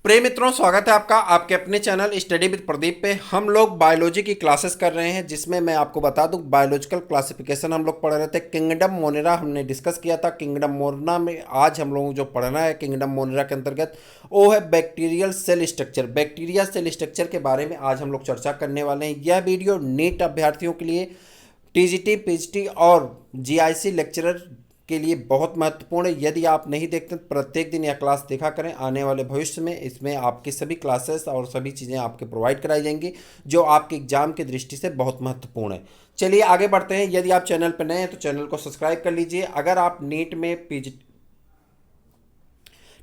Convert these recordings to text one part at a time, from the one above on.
प्रिय मित्रों, स्वागत है आपका आपके अपने चैनल स्टडी विद प्रदीप पे। हम लोग बायोलॉजी की क्लासेस कर रहे हैं, जिसमें मैं आपको बता दूं बायोलॉजिकल क्लासिफिकेशन हम लोग पढ़ रहे थे। किंगडम मोनेरा हमने डिस्कस किया था। किंगडम मोनेरा में आज हम लोगों को जो पढ़ना है किंगडम मोनेरा के अंतर्गत वो है bacterial cell structure. Bacteria cell structure के बारे में आज हम लोग चर्चा करने वाले हैं। यह वीडियो नीट अभ्यर्थियों के लिए, टीजीटी, पीजीटी और जीआईसी लेक्चरर के लिए बहुत महत्वपूर्ण है। यदि आप नहीं देखते तो प्रत्येक दिन यह क्लास देखा करें। आने वाले भविष्य में इसमें आपकी सभी क्लासेस और सभी चीज़ें आपके प्रोवाइड कराई जाएंगी, जो आपके एग्जाम की दृष्टि से बहुत महत्वपूर्ण है। चलिए आगे बढ़ते हैं। यदि आप चैनल पर नए हैं तो चैनल को सब्सक्राइब कर लीजिए। अगर आप नीट में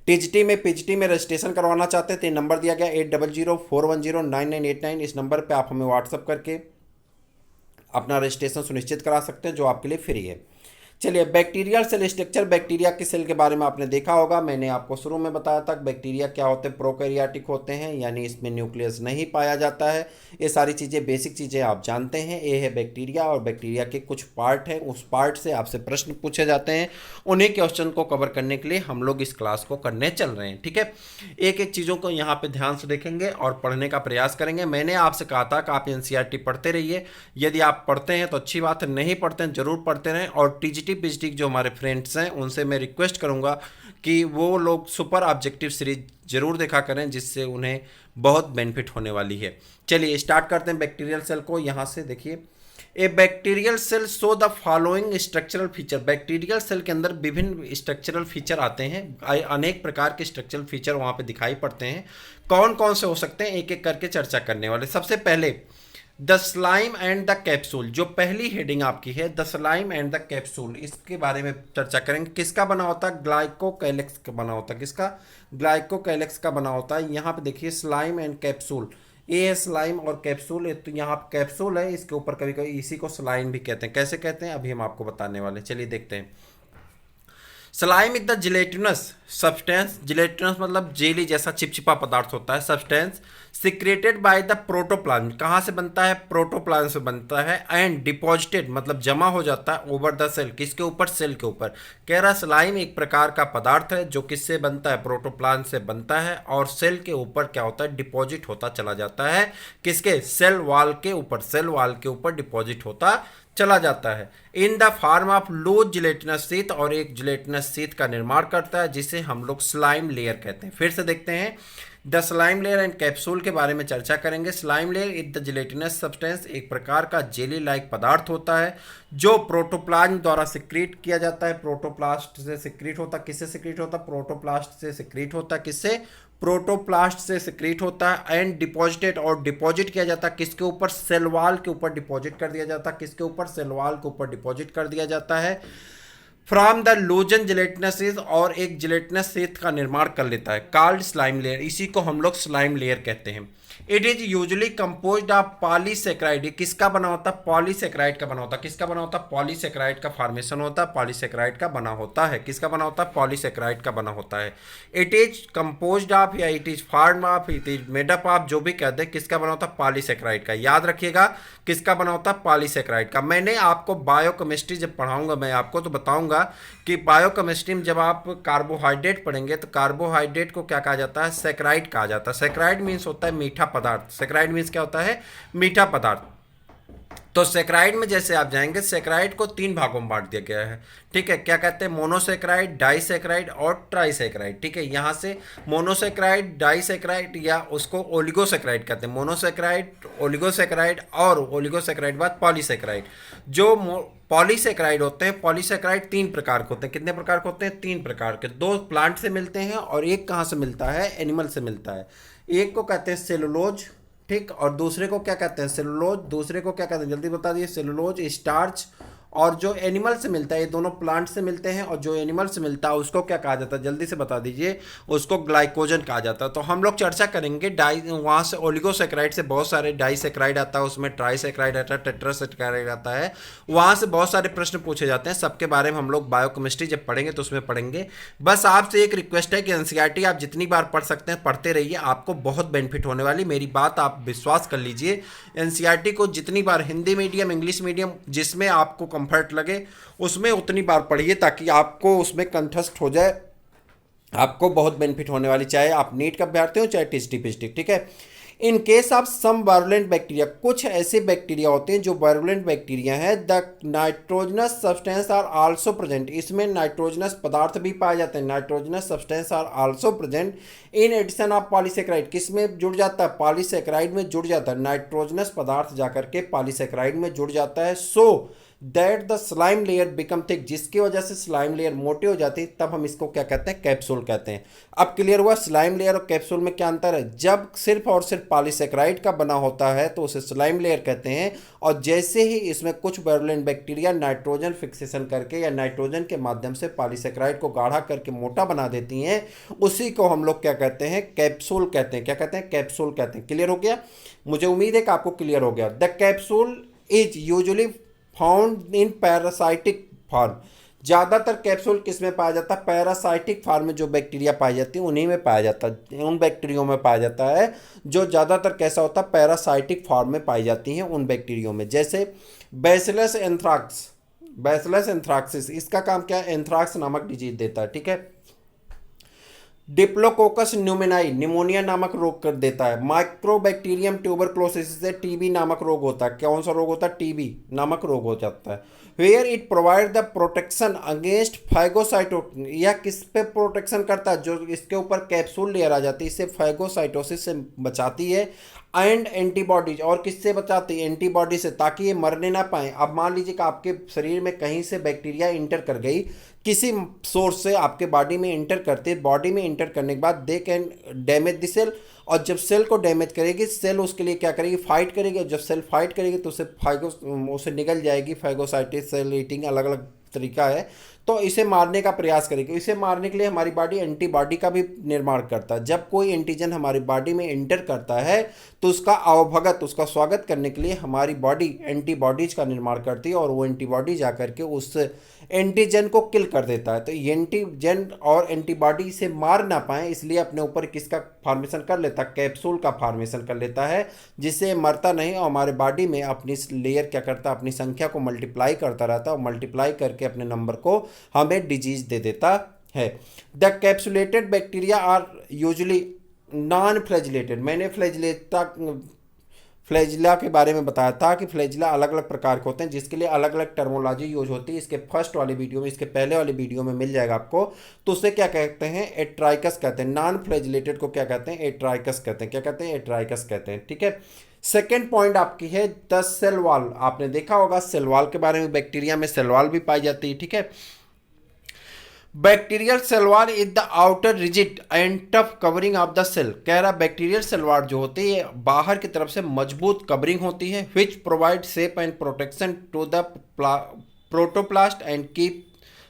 टीजीटी में पीजीटी में रजिस्ट्रेशन करवाना चाहते हैं तो ये नंबर दिया गया 8004109989। इस नंबर पर आप हमें व्हाट्सअप करके अपना रजिस्ट्रेशन सुनिश्चित करा सकते हैं, जो आपके लिए फ्री है। चलिए, बैक्टीरियल सेल स्ट्रक्चर। बैक्टीरिया के सेल के बारे में आपने देखा होगा। मैंने आपको शुरू में बताया था बैक्टीरिया क्या होते हैं। प्रोकैरियोटिक होते हैं, यानी इसमें न्यूक्लियस नहीं पाया जाता है। ये सारी चीज़ें, बेसिक चीज़ें आप जानते हैं। ये है बैक्टीरिया, और बैक्टीरिया के कुछ पार्ट हैं। उस पार्ट से आपसे प्रश्न पूछे जाते हैं। उन्हीं क्वेश्चन को कवर करने के लिए हम लोग इस क्लास को करने चल रहे हैं। ठीक है, एक एक चीज़ों को यहाँ पे ध्यान से देखेंगे और पढ़ने का प्रयास करेंगे। मैंने आपसे कहा था कि आप एनसीईआरटी पढ़ते रहिए। यदि आप पढ़ते हैं तो अच्छी बात है, नहीं पढ़ते हैं जरूर पढ़ते रहें। और टीजीटी पीजीटी जो हमारे फ्रेंड्स हैं उनसे मैं रिक्वेस्ट करूंगा कि वो लोग सुपर ऑब्जेक्टिव सीरीज जरूर देखा करें, जिससे उन्हें बहुत बेनिफिट होने वाली है। चलिए स्टार्ट करते हैं बैक्टीरियल सेल को। यहाँ से देखिए, a bacterial cell show the following structural feature. Bacterial cell के अंदर विभिन्न स्ट्रक्चरल फीचर आते हैं। अनेक प्रकार के स्ट्रक्चरल फीचर वहाँ पे दिखाई पड़ते हैं। कौन कौन से हो सकते हैं, एक एक करके चर्चा करने वाले। सबसे पहले the slime and the capsule. जो पहली हेडिंग आपकी है the slime and the capsule, इसके बारे में चर्चा करेंगे। किसका बना होता है? ग्लाइकोकैलेक्स का बना होता है। किसका? ग्लाइकोकैलेक्स का बना होता है। यहाँ पे देखिए स्लाइम एंड कैप्सूल, ये है स्लाइम और कैप्सूल। तो यहाँ कैप्सूल है, इसके ऊपर कभी कभी इसी को स्लाइम भी कहते हैं। कैसे कहते हैं अभी हम आपको बताने वाले। चलिए देखते हैं। Slime is the gelatinous substance. Gelatinous मतलब जेली जैसा चिपचिपा पदार्थ होता है। Substance secreted by the protoplasm. कहाँ से बनता है? प्रोटोप्लाज्म से बनता है। एंड डिपॉजिटेड मतलब जमा हो जाता है ओवर द सेल। किसके ऊपर? सेल के ऊपर। कह रहा स्लाइम एक प्रकार का पदार्थ है जो किससे बनता है? प्रोटोप्लाज्म से बनता है। और सेल के ऊपर क्या होता है? डिपॉजिट होता चला जाता है। किसके? सेल वॉल के ऊपर। सेल वॉल के ऊपर डिपॉजिट होता चला जाता है in the form of loose gelatinous sheath, और एक जिलेटिनस शीथ का निर्माण करता है, जिसे हम लोग स्लाइम लेयर कहते हैं। फिर से देखते हैं, the slime layer and capsule के बारे में चर्चा करेंगे। Slime layer is the gelatinous substance, एक प्रकार का जेली लाइक पदार्थ होता है जो प्रोटोप्लाज्म द्वारा सिक्रीट किया जाता है। प्रोटोप्लास्ट से सिक्रीट होता है। किससे सिक्रीट होता है? प्रोटोप्लास्ट से सिक्रीट होता है। किससे? प्रोटोप्लास्ट से सिक्रीट होता है। एंड डिपॉजिटेड, और डिपॉजिट किया जाता है किसके ऊपर? सेल वॉल के ऊपर डिपॉजिट कर दिया जाता है। किसके ऊपर? सेल वॉल के ऊपर डिपॉजिट कर दिया जाता है। फ्रॉम द लूजन जिलेटिनस शीथ, और एक जिलेटिनस शीथ का निर्माण कर लेता है, कॉल्ड स्लाइम लेयर। इसी को हम लोग स्लाइम लेयर कहते हैं। It is usually composed of polysaccharide. ये किसका बना होता है? पॉलीसेक्राइड का बना होता है। किसका बना होता है? पॉलीसेक्राइड का फॉर्मेशन होता है, पॉलीसेक्राइड का बना होता है। किसका बना होता है? पॉलीसेक्राइड का बना होता है। इट इज कंपोज्ड ऑफ, या it is form of, it is made up of, जो भी कहते हैं, किसका बना होता है? पॉलीसेक्राइड का। याद रखिएगा किसका बना होता है? पॉलीसेक्राइड का। मैंने आपको बायोकेमिस्ट्री जब पढ़ाऊंगा मैं आपको तो बताऊंगा कि बायोकेमिस्ट्री में जब आप कार्बोहाइड्रेट पढ़ेंगे तो कार्बोहाइड्रेट को क्या कहा जाता है? सैकराइड कहा जाता है। सैकराइड मीन्स होता है मीठा पदार्थ। सैकराइड मीन्स क्या होता है? मीठा पदार्थ। तो सैकराइड में जैसे आप जाएंगे, सैकराइड को तीन भागों में बांट दिया गया है। ठीक है, क्या कहते हैं? मोनोसैकराइड, डाइसैकराइड और ट्राइसैकराइड। ठीक है, यहाँ से मोनोसैकराइड, डाइसैकराइड या उसको ओलिगोसैकराइड कहते हैं। मोनोसैकराइड, ओलिगोसैकराइड और ओलिगोसैकराइड बाद पॉलीसैकराइड। जो पॉलीसैकराइड होते हैं, पॉलीसैकराइड तीन प्रकार के होते हैं। कितने प्रकार के होते हैं? तीन प्रकार के। दो प्लांट से मिलते हैं और एक कहाँ से मिलता है? एनिमल से मिलता है। एक को कहते हैं सेलुलोज, ठीक, और दूसरे को क्या कहते हैं? सेलुलोज। दूसरे को क्या कहते हैं? जल्दी बता दिए। Cellulose, starch. और जो एनिमल से मिलता है, ये दोनों प्लांट से मिलते हैं, और जो एनिमल से मिलता है उसको क्या कहा जाता है? जल्दी से बता दीजिए। उसको ग्लाइकोजन कहा जाता है। तो हम लोग चर्चा करेंगे डाई, वहाँ से ओलिगोसैकराइड से बहुत सारे डाइसैकराइड आता है, उसमें ट्राइसैकराइड आता है, टेट्रासैकराइड आता है। वहाँ से बहुत सारे प्रश्न पूछे जाते हैं। सबके बारे में हम लोग बायोकेमिस्ट्री जब पढ़ेंगे तो उसमें पढ़ेंगे। बस आपसे एक रिक्वेस्ट है कि एनसीईआरटी आप जितनी बार पढ़ सकते हैं पढ़ते रहिए, आपको बहुत बेनिफिट होने वाली। मेरी बात आप विश्वास कर लीजिए। एनसीईआरटी को जितनी बार, हिंदी मीडियम, इंग्लिश मीडियम, जिसमें आपको कंफर्ट लगे उसमें उतनी बार पढ़िए, ताकि आपको उसमें कंठस्थ हो जाए, आपको बहुत बेनिफिट होने वाली, चाहे आप नीट का अभ्यर्थी हो चाहे टीएसटी पीएचडी, ठीक है। In case of some virulent bacteria, कुछ ऐसे बैक्टीरिया होते हैं जो वायरुलेंट बैक्टीरिया है, the nitrogenous substance are also present, इसमें नाइट्रोजनस पदार्थ भी पाए जाते हैं, nitrogenous substance are also present in addition of polysaccharide, किस में जुड़ जाता है, पॉलीसेक्राइड में जुड़ जाता है, नाइट्रोजनस पदार्थ जाकर के पॉलीसेक्राइड में जुड़ जाता है, so that the slime layer become thick, जिसकी वजह से स्लाइम लेयर मोटी हो जाती है, तब हम इसको क्या कहते हैं, कैप्सूल कहते हैं। अब क्लियर हुआ स्लाइम लेयर और कैप्सूल में क्या अंतर है। जब सिर्फ और सिर्फ पॉलीसेक्राइड का बना होता है तो उसे स्लाइम लेयर कहते हैं, और जैसे ही इसमें कुछ वायरुलेंट बैक्टीरिया नाइट्रोजन फिक्सेशन करके या नाइट्रोजन के माध्यम से पॉलीसेक्राइड को गाढ़ा करके मोटा बना देती हैं, उसी को हम लोग क्या कहते हैं, कैप्सूल कहते हैं। क्या कहते हैं, कैप्सूल कहते हैं। क्लियर हो गया, मुझे उम्मीद है कि आपको क्लियर हो गया। The capsule is usually found in parasitic form, ज़्यादातर कैप्सूल किस में पाया जाता है, पैरासाइटिक फॉर्म में जो बैक्टीरिया पाई जाती है उन्हीं में पाया जाता है, उन बैक्टीरियो में पाया जाता है जो ज़्यादातर कैसा होता है, पैरासाइटिक फॉर्म में पाई जाती हैं उन बैक्टीरियो में। जैसे बैसिलस एंथ्राक्स, बैसिलस एंथ्राक्सिस, इसका काम क्या है, एंथ्राक्स नामक डिजीज देता है, ठीक है। डिप्लोकोकस न्यूमेनाई, निमोनिया नामक रोग कर देता है। माइक्रोबैक्टीरियम ट्यूबरक्लोसिस से टीबी नामक रोग होता है। कौन सा रोग होता है, टीबी नामक रोग हो जाता है। Where it provide the protection against phagocytosis, यह किस पे प्रोटेक्शन करता है, जो इसके ऊपर कैप्सूल लेयर आ जाती है, इससे फाइगोसाइटोसिस से बचाती है। एंड एंटीबॉडीज, और किससे बचाती है, एंटीबॉडी से, ताकि ये मरने ना पाए। अब मान लीजिए कि आपके शरीर में कहीं से बैक्टीरिया इंटर कर गई, किसी सोर्स से आपके बॉडी में इंटर करते, बॉडी में इंटर करने के बाद they can damage the cell, और जब सेल को डैमेज करेगी, सेल उसके लिए क्या करेगी, फाइट करेगी, और जब सेल फाइट करेगी तो उसे निगल जाएगी। फाइगोसाइटिस, सेल ईटिंग, अलग अलग तरीका है, तो इसे मारने का प्रयास करेगी। इसे मारने के लिए हमारी बॉडी एंटीबॉडी का भी निर्माण करता है। जब कोई एंटीजन हमारी बॉडी में इंटर करता है तो उसका अवभगत, उसका स्वागत करने के लिए हमारी बॉडी एंटीबॉडीज का निर्माण करती है, और वो एंटीबॉडी जाकर के उस एंटीजन को किल कर देता है। तो एंटीजन और एंटीबॉडी से मार ना पाए, इसलिए अपने ऊपर किसका फॉर्मेशन कर लेता है, कैप्सूल का फॉर्मेशन कर लेता है, जिससे मरता नहीं और हमारे बॉडी में अपनी लेयर क्या करता है, अपनी संख्या को मल्टीप्लाई करता रहता है, और मल्टीप्लाई करके अपने नंबर को हमें डिजीज दे देता है। The capsulated bacteria are usually non flagellated, मैंने फ्लैजिला के बारे में बताया था कि फ्लैजिला अलग अलग प्रकार के होते हैं, जिसके लिए अलग अलग टर्मोलॉजी यूज होती है। इसके फर्स्ट वाली वीडियो में, इसके पहले वाली वीडियो में मिल जाएगा आपको। तो उसे क्या कहते हैं, एट्राइकस कहते हैं। नॉन फ्लैजिलेटेड को क्या कहते हैं, एट्राइकस कहते हैं। क्या कहते हैं, एट्राइकस कहते हैं, ठीक है। सेकेंड पॉइंट आपकी है द सेल वॉल, आपने देखा होगा सेल वॉल के बारे में, बैक्टीरिया में सेल वॉल भी पाई जाती है, ठीक है। Bacterial cell wall is the outer rigid and tough covering of the cell, कह रहा बैक्टीरियल सेल वॉल जो होती है बाहर की तरफ से मजबूत कवरिंग होती है, which provide shape and protection to the protoplast and keep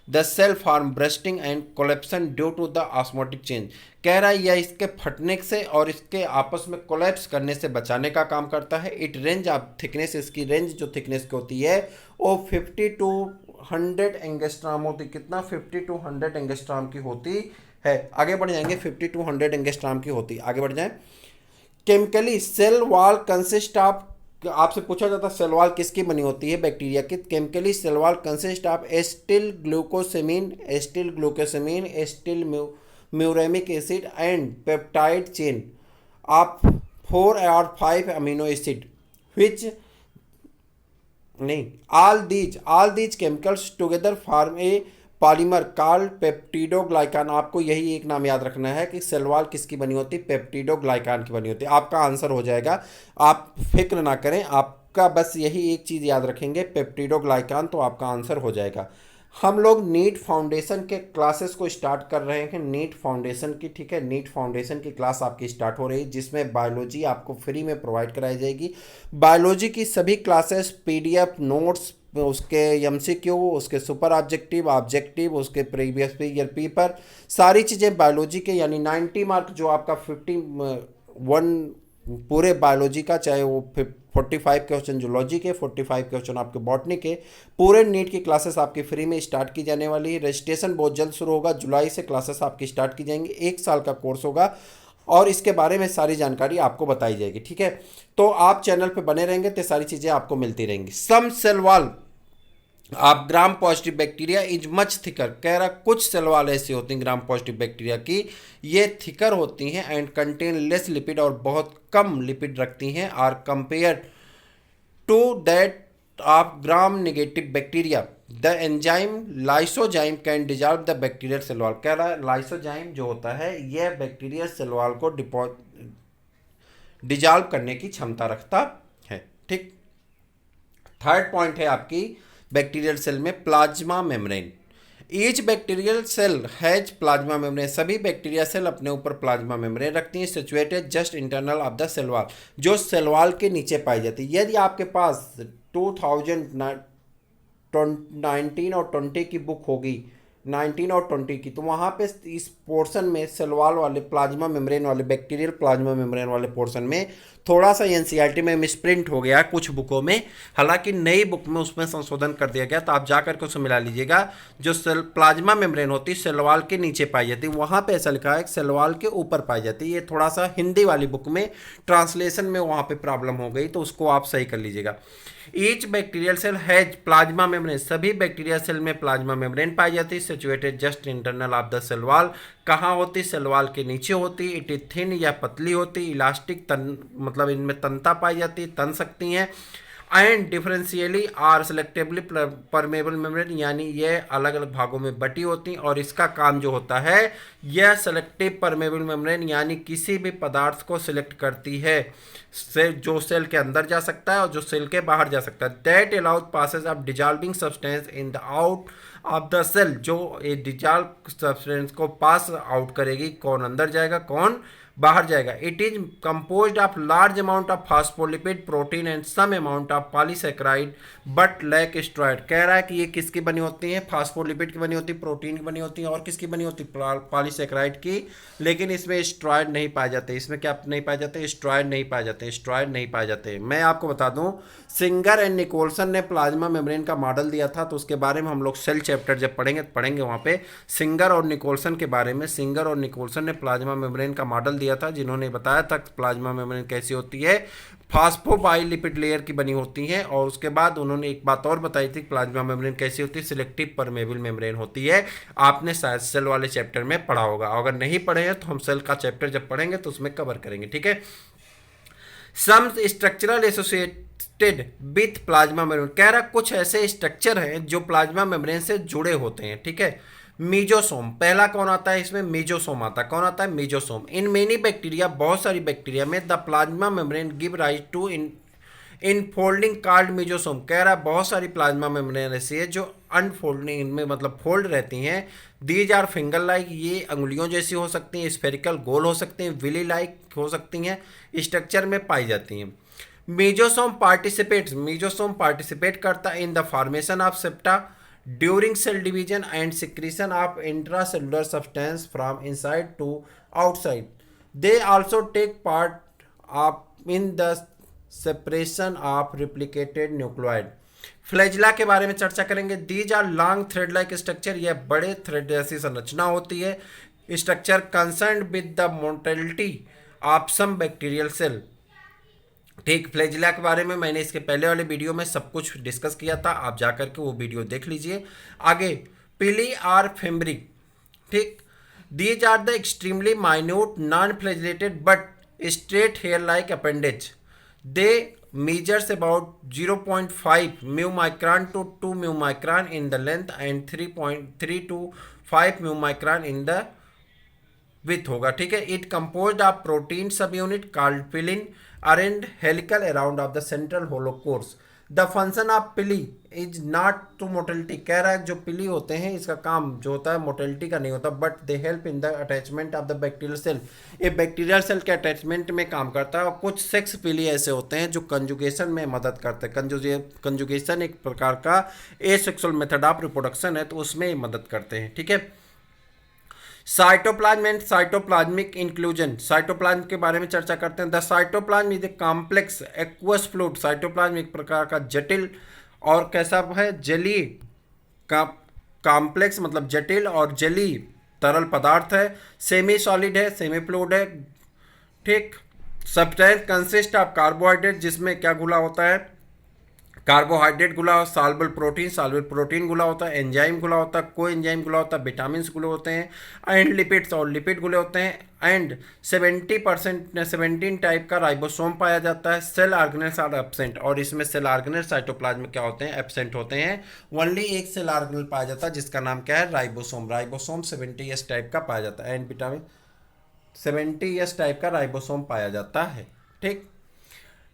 the cell form bursting and collapsing due to the osmotic change. कह रहा है यह इसके फटने से और इसके आपस में कोलेप्स करने से बचाने का काम करता है। इट रेंज ऑफ थिकनेस, इसकी रेंज जो थिकनेस की होती है वो 50 to 100 एंगस्ट्राम होती, कितना 50 to 100 एंगस्ट्राम की होती है। आगे बढ़ जाएंगे, 50 to 100 एंगस्ट्राम की होती, आगे बढ़ जाएं। Chemically cell wall consist of, आपसे पूछा जाता है सेल वॉल किसकी बनी होती है, बैक्टीरिया की। Chemically cell wall consist of acetyl glucosamine, acetyl glucosamine, acetyl muramic acid and peptide chain of 4 or 5 amino acid which नहीं, all these chemicals together form a polymer called peptidoglycan. आपको यही एक नाम याद रखना है कि सेल वॉल किसकी बनी होती है, पेप्टिडोग्लाइकान की बनी होती है। आपका आंसर हो जाएगा, आप फिक्र ना करें, आपका बस यही एक चीज़ याद रखेंगे, पेप्टिडोग्लाइकान, तो आपका आंसर हो जाएगा। हम लोग नीट फाउंडेशन के क्लासेस को स्टार्ट कर रहे हैं, नीट फाउंडेशन की, ठीक है। नीट फाउंडेशन की क्लास आपकी स्टार्ट हो रही है, जिसमें बायोलॉजी आपको फ्री में प्रोवाइड कराई जाएगी। बायोलॉजी की सभी क्लासेस, पीडीएफ नोट्स, उसके एमसीक्यू, उसके सुपर ऑब्जेक्टिव, उसके प्रीवियस ईयर पेपर, सारी चीज़ें बायोलॉजी के, यानी 90 मार्क जो आपका 51 पूरे बायोलॉजी का, चाहे वो 45 क्वेश्चन जूलॉजी के, 45 क्वेश्चन आपके बॉटनी के, पूरे नीट की क्लासेस आपकी फ्री में स्टार्ट की जाने वाली है। रजिस्ट्रेशन बहुत जल्द शुरू होगा, जुलाई से क्लासेस आपकी स्टार्ट की जाएंगी, 1 साल का कोर्स होगा, और इसके बारे में सारी जानकारी आपको बताई जाएगी, ठीक है। तो आप चैनल पे बने रहेंगे तो सारी चीज़ें आपको मिलती रहेंगी। सम सेल वॉल आप gram positive bacteria is much thicker, कह रहा कुछ सेल वाले ऐसे होते हैं ग्राम पॉजिटिव बैक्टीरिया की, ये थिकर होती हैं एंड कंटेन लेस लिपिड, और बहुत कम लिपिड रखती हैं, are compare to that of gram negative bacteria. The enzyme lysozyme can dissolve the bacterial cell wall, कह रहा है लाइसोजाइम जो होता है यह बैक्टीरियल सेल वॉल को डिजॉल्व करने की क्षमता रखता है। ठीक, थर्ड पॉइंट है आपकी बैक्टीरियल सेल में plasma membrane. Each bacterial cell has plasma membrane, सभी बैक्टीरिया सेल अपने ऊपर प्लाज्मा मेम्ब्रेन रखती हैं, situated just internal of the cell wall, जो सेल वॉल के नीचे पाई जाती है। यदि आपके पास 2019 और 20 की बुक होगी, 19 और 20 की, तो वहाँ पे इस पोर्शन में सेल वॉल वाले प्लाज्मा मेम्ब्रेन वाले बैक्टीरियल प्लाज्मा मेम्ब्रेन वाले पोर्शन में थोड़ा सा एनसीईआरटी में मिसप्रिंट हो गया है कुछ बुकों में, हालांकि नई बुक में उसमें संशोधन कर दिया गया, तो आप जाकर के उसे मिला लीजिएगा। जो सेल प्लाज्मा मेम्ब्रेन होती है सेल वॉल के नीचे पाई जाती है, वहाँ पे ऐसा लिखा है सेल वॉल के ऊपर पाई जाती है। ये थोड़ा सा हिंदी वाली बुक में ट्रांसलेशन में वहाँ पे प्रॉब्लम हो गई, तो उसको आप सही कर लीजिएगा। Each bacterial cell has plasma membrane, सभी बैक्टीरिया सेल में प्लाज्मा मेम्ब्रेन पाई जाती है, situated just internal of the cell wall, कहाँ होती, सेल वॉल के नीचे होती, इट इज थिन या पतली होती, इलास्टिक तन मतलब इनमें तनता पाई जाती है, तन सकती हैं, and differentially are selectively permeable membrane, यानी ये अलग अलग भागों में बटी होती हैं, और इसका काम जो होता है यह सेलेक्टिव परमेबल मेम्ब्रेन यानी किसी भी पदार्थ को सिलेक्ट करती है, से जो सेल के अंदर जा सकता है और जो सेल के बाहर जा सकता है। That allows passage of dissolving substance in the out of the cell, जो ये डिजॉल्व सब्सटेंस को पास आउट करेगी, कौन अंदर जाएगा कौन बाहर जाएगा। It is composed of large amount of phospholipid protein and some amount of polysaccharide but lack steroid, कह रहा है कि ये किसकी बनी होती है, फास्फोलिपिड की बनी होती है, प्रोटीन की बनी होती है, और किसकी बनी होती है, पॉलीसेकेराइड की, लेकिन इसमें स्टेरॉइड नहीं पाए जाते। इसमें क्या नहीं पाए जाते, स्टेरॉइड नहीं पाए जाते, स्टेरॉइड नहीं पाए जाते। मैं आपको बता दूं सिंगर एंड निकोलसन ने प्लाज्मा मेम्ब्रेन का मॉडल दिया था, तो उसके बारे में हम लोग सेल चैप्टर जब पढ़ेंगे वहाँ पे सिंगर और निकोलसन के बारे में। सिंगर और निकोलसन ने प्लाज्मा मेम्ब्रेन का मॉडल दिया था, जिन्होंने बताया था प्लाज्मा मेम्ब्रेन कैसी होती है, फास्फोबाइलिपिड लेयर की बनी होती है, और उसके बाद उन्होंने एक बात और बताई थी प्लाज्मा मेम्ब्रेन कैसी होती है, सिलेक्टिव परमेबल मेम्ब्रेन होती है। आपने शायद सेल वाले चैप्टर में पढ़ा होगा, अगर नहीं पढ़े हैं तो हम सेल का चैप्टर जब पढ़ेंगे तो उसमें कवर करेंगे। ठीक है, some structural associated with plasma membrane, कह रहा कुछ ऐसे स्ट्रक्चर हैं जो प्लाज्मा मेम्ब्रेन से जुड़े होते हैं। ठीक है, मीजोसोम पहला कौन आता है इसमें, मीजोसोम आता है, कौन आता है, मीजोसोम। इन मेनी बैक्टीरिया, बहुत सारी बैक्टीरिया में the plasma membrane give rise to infolding called mesosome, कह रहा है बहुत सारी प्लाज्मा मेम्ब्रेन ऐसी है जो अनफोल्डिंग इनमें मतलब फोल्ड रहती हैं। दीज आर फिंगर लाइक, ये अंगुलियों जैसी हो सकती हैं, स्फेरिकल गोल हो सकती हैं, विली लाइक हो सकती हैं, स्ट्रक्चर में पाई जाती हैं। मीजोसोम पार्टिसिपेट करता है in the formation of septa during cell division and secretion of intracellular substance from inside to outside. They also take part of in the separation of replicated nucleoid. Flagella के बारे में चर्चा करेंगे। These are long thread like structure, यह बड़े thread जैसी संरचना होती है। Structure concern with the mortality of some bacterial cell. ठीक, फ्लैजिला के बारे में मैंने इसके पहले वाले वीडियो में सब कुछ डिस्कस किया था, आप जाकर के वो वीडियो देख लीजिए। आगे पिली आर फेम्ब्रिक, ठीक, these are the extremely minute non flagellated but straight hair like appendage. They measures about 0.5 mu micron to 2 mu micron in the length and 3.3 to 5 mu micron in the width होगा। ठीक है, it composed of protein subunit called pilin arranged helical around of the central hollow cores. The function of pili is not to motility, कह रहा है जो पिली होते हैं इसका काम जो होता है मोटिलिटी का नहीं होता, but they help in the attachment of the bacterial cell, ये बैक्टीरियल सेल के अटैचमेंट में काम करता है। और कुछ सेक्स पिली ऐसे होते हैं जो कंजुगेशन में मदद करते हैं। कंजुगेशन एक प्रकार का एसेक्सुअल मेथड ऑफ रिप्रोडक्शन है, तो उसमें मदद करते हैं। ठीक है, cytoplasm and cytoplasmic inclusion, cytoplasm के बारे में चर्चा करते हैं। The cytoplasm is a complex aqueous fluid, cytoplasm एक प्रकार का जटिल और कैसा है, जली का कॉम्प्लेक्स मतलब जटिल और जली तरल पदार्थ है। सेमी सॉलिड है, सेमी फ्लूइड है। ठीक, सब्सटेंस कंसिस्ट ऑफ कार्बोहाइड्रेट, जिसमें क्या घुला होता है, कार्बोहाइड्रेट घुला, सॉल्युबल प्रोटीन घुला होता है, एंजाइम घुला होता है, को एंजाइम घुला होता है, विटामिन घुले होते हैं एंड लिपिड्स और लिपिड घुले होते हैं एंड 17 टाइप का राइबोसोम पाया जाता है। सेल ऑर्गेनेल्स आर एब्सेंट, और इसमें सेल ऑर्गेनेल साइटोप्लाज्म में क्या होते हैं, एब्सेंट होते हैं। ओनली एक सेल ऑर्गेनेल पाया जाता है जिसका नाम क्या है, राइबोसोम। राइबोसोम 70s टाइप का पाया जाता है एंड विटामिन 70s टाइप का राइबोसोम पाया जाता है। ठीक।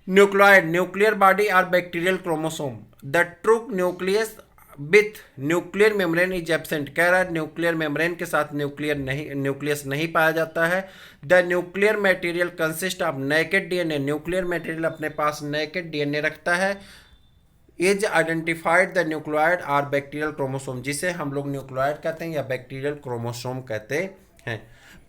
Nucleoid, nuclear body or bacterial chromosome. The true nucleus with nuclear membrane is absent. कह रहा है न्यूक्लियर मेम्ब्रेन के साथ न्यूक्लियस नहीं पाया जाता है। The nuclear material consist of naked DNA. Nuclear material अपने पास नेकेड डीएनए रखता है। Is identified the nucleoid or bacterial chromosome, जिसे हम लोग न्यूक्लियोइड कहते हैं या बैक्टीरियल क्रोमोसोम कहते हैं।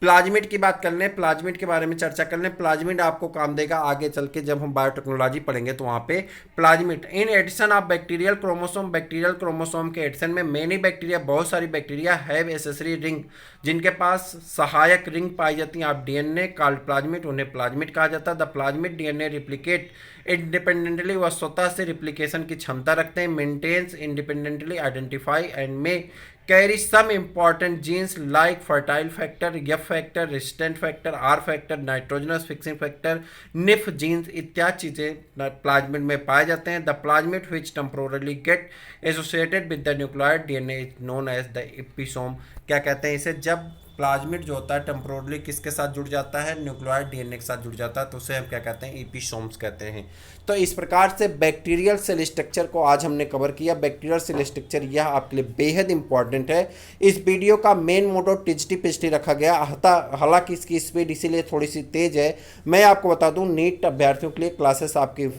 प्लाज्मिड की बात कर लें, प्लाज्मिड के बारे में चर्चा कर लें। प्लाज्मिड आपको काम देगा आगे चल के, जब हम बायोटेक्नोलॉजी पढ़ेंगे तो वहाँ पे plasmid in addition of bacterial chromosome. Bacterial chromosome के एडिशन में मेनी बैक्टीरिया, बहुत सारी बैक्टीरिया हैव एसेसरी रिंग, जिनके पास सहायक रिंग पाई जाती हैं आप डीएनए कॉल्ड प्लाज्मिड, उन्हें प्लाज्मिड कहा जाता है। The plasmid DNA replicate independently, वह स्वतः से रिप्लिकेशन की क्षमता रखते हैं। Maintains independently identify and may carry some important genes like fertile factor, F factor, resistant factor, R factor, nitrogenous fixing factor, nif genes इत्यादि चीज़ें प्लाज्मिड में पाए जाते हैं। The plasmid which temporally get associated with the nucleoid DNA is known as the episome. क्या कहते हैं इसे, जब प्लाज्मिड जो होता है टेम्पोरली किसके साथ जुड़ जाता है, न्यूक्लियोइड डीएनए के साथ जुड़ जाता है, तो उसे हम क्या कहते हैं, एपिसोम्स कहते हैं। तो इस प्रकार से बैक्टीरियल सेल स्ट्रक्चर को आज हमने कवर किया। बैक्टीरियल सेल स्ट्रक्चर यह आपके लिए बेहद इंपॉर्टेंट है। इस वीडियो का मेन मोटो टिजटी पिजटी रखा गया, हालांकि इसकी स्पीड इसीलिए थोड़ी सी तेज है। मैं आपको बता दूं, नीट अभ्यर्थियों के लिए क्लासेस आपकी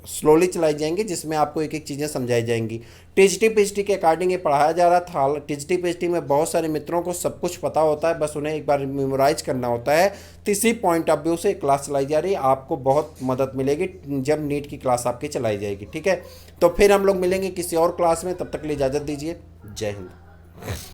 स्लोली चलाई जाएंगी, जिसमें आपको एक एक चीज़ें समझाई जाएंगी। टीजीटी पीजीटी के अकॉर्डिंग ये पढ़ाया जा रहा था। टीजीटी पीजीटी में बहुत सारे मित्रों को सब कुछ पता होता है, बस उन्हें एक बार मेमोराइज करना होता है। तो इसी पॉइंट ऑफ व्यू से क्लास चलाई जा रही है, आपको बहुत मदद मिलेगी जब नीट की क्लास आपकी चलाई जाएगी। ठीक है, तो फिर हम लोग मिलेंगे किसी और क्लास में, तब तक के लिए इजाज़त दीजिए। जय हिंद।